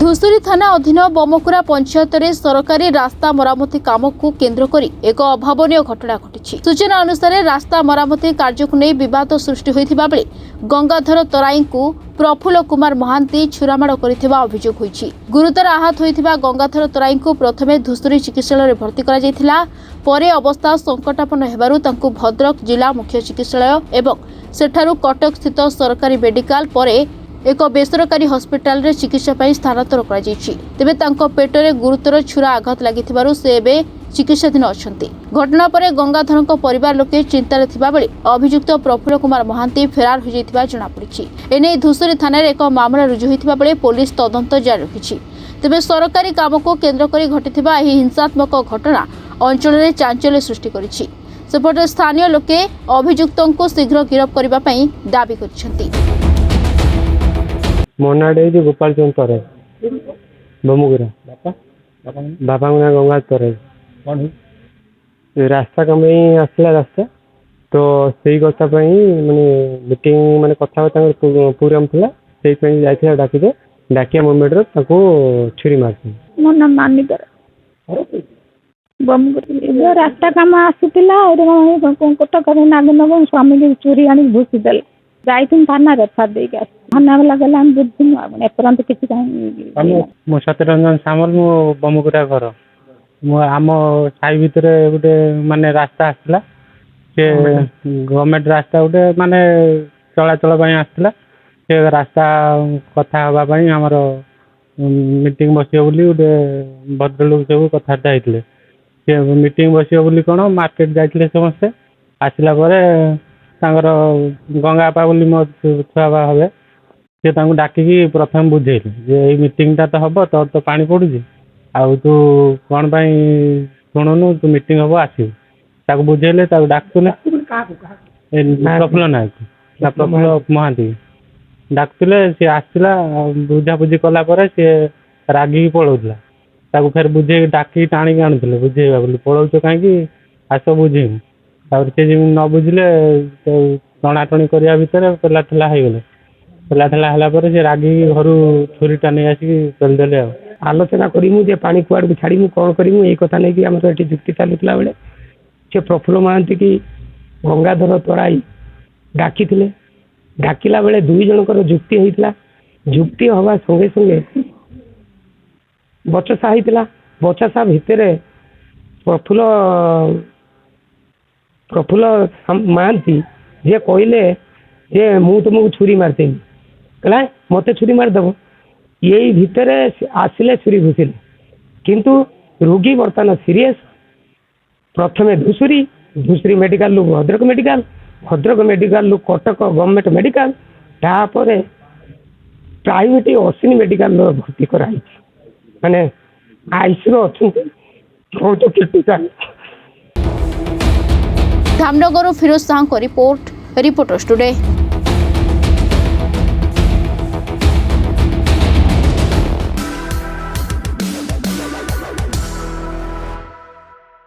धुसुरी थाना अधीन बमकुरा पंचायत रे सरकारी रास्ता मरामती काम को केन्द्र करी एक अभावनीय घटना घटी। सूचना अनुसार रास्ता मरामती कार्य को नहीं विवाद सृष्टि होइथिबा बेले गंगाधर तराई को प्रफुल्ल कुमार महांती छुरामाड़ करथिबा अभियोग होइछि। गुरुतर आहत होइथिबा गंगाधर तराई को प्रथमे धुसुरी चिकित्सालय भर्ती करा जायथिला। परे अवस्था संकटापन्न हेबारु तांको भद्रक जिला मुख्य चिकित्सालय एवं सेठारु कटक स्थित सरकारी मेडिकल परे एक बेसरकारी हस्पिटाल रे चिकित्सा पाई स्थानांतर करा जायछि। तेबे तांको पेटरे गुरुतर छुरा आघात लागिथिबारु से एबे चिकित्साधीन अछंती। घटना परे गंगाधरଙ୍କ परिवार लोके चिंतार थिबा बेले अभियुक्त प्रफुल्ल कुमार महांती फेरार हो जायथिबा जणा पड़िछि। एने धुसुरी थाना रे एक मामला रुजु होइथिबा बेले पुलिस तदंत जारी रखिछि। तेबे सरकारी काम को केन्द्र करी घटिथिबा एही हिंसात्मक घटना अंचल रे चांचल्य सृष्टि करिछि। सेपटे स्थानीय लोके अभियुक्तଙ୍କୁ शीघ्र गिरफ करबा पई दाबी करछंती। मोनाडे गोपाल चंद तरे बमुगुरा बापा गंगा तरे रास्ता कम आसला रास्ता तो सही कथा माने मीटिंग माने कथबार्ता प्रोग्राम थिला सेही जाइथिला डाकिदे डाकिया मोमेंट रे ताको छुरी मारथि मो नाम मानी कर बमुगुरा रास्ता काम आसुतिला और कटक नागनगर स्वामी के चोरी आनी घुसी देला जाइथिन थाना रे फाद देई गस थाना वाला गला हम बुझिन एपरंत किछि काई मो सत्यरंजन सामल मो बमुगुरा घर मो आम साई भितर गोटे माने रास्ता आसला से गवर्नमेंट रास्ता गोटे माने चलाचल आसला से रास्ता कथा हवा पई हमर मीटिंग बसियो बोली गोटे भद्र लोक सब कथाटा होइतले से मीटिंग बसियो बोली कोन मार्केट जाइतले समस्ते आसिला परे तांगर गंगापा बोली मो छुआ हे से डाकिकी प्रथम बुझेली जे ये मीटिंगटा तो हम तो पानी पड़ुची आउ तू कौन शुणुनु तू मीटिंग हम आसू बुझेले डाकुले प्रफुल्ल नायक प्रफुल्ल महांती डाकुले सी आसला बुझाबुझी कलापर सी रागिकी पलाऊला फेर बुझे डाकी टाणी आणुले बुझेगा बोली पलाऊच कहीं आस बुझेमु से न बुझिले टणाटणी करने भितर पेला ठेला हो गले पेला ठेला है से रागी घर छुरीटा नहीं आसिक चलदेले आलोचना करूँ जे पानी कुआड़ को छाड़ी कौन करूँ ये कथा नहीं कि आम तो ये जुक्ति चलुला बेले से प्रफुल्ल महांती की गंगाधर तराई डाकी डाकिला बेले दुई जनकर जुक्ति होता जुक्ति हवा संगे संगे बचसा होता बचसा भितर प्रफुल्ल महांती जे कहले जे मु तुमको छुरी मारदेवी कहला मत छुरी मारदेव यही भितर आसिले छुरी घुसिले किंतु रोगी बर्तमान सीरीयस प्रथमे धुसुरी मेडिकल लु भद्रक मेडिकल लु कटक गवर्नमेंट मेडिकल तापर प्राइवेट अश्विनी मेडिकल भर्ती कराई माने आईसीयू अच्छे बहुत critical. Dhamnagar Firoz Sahu reporters today.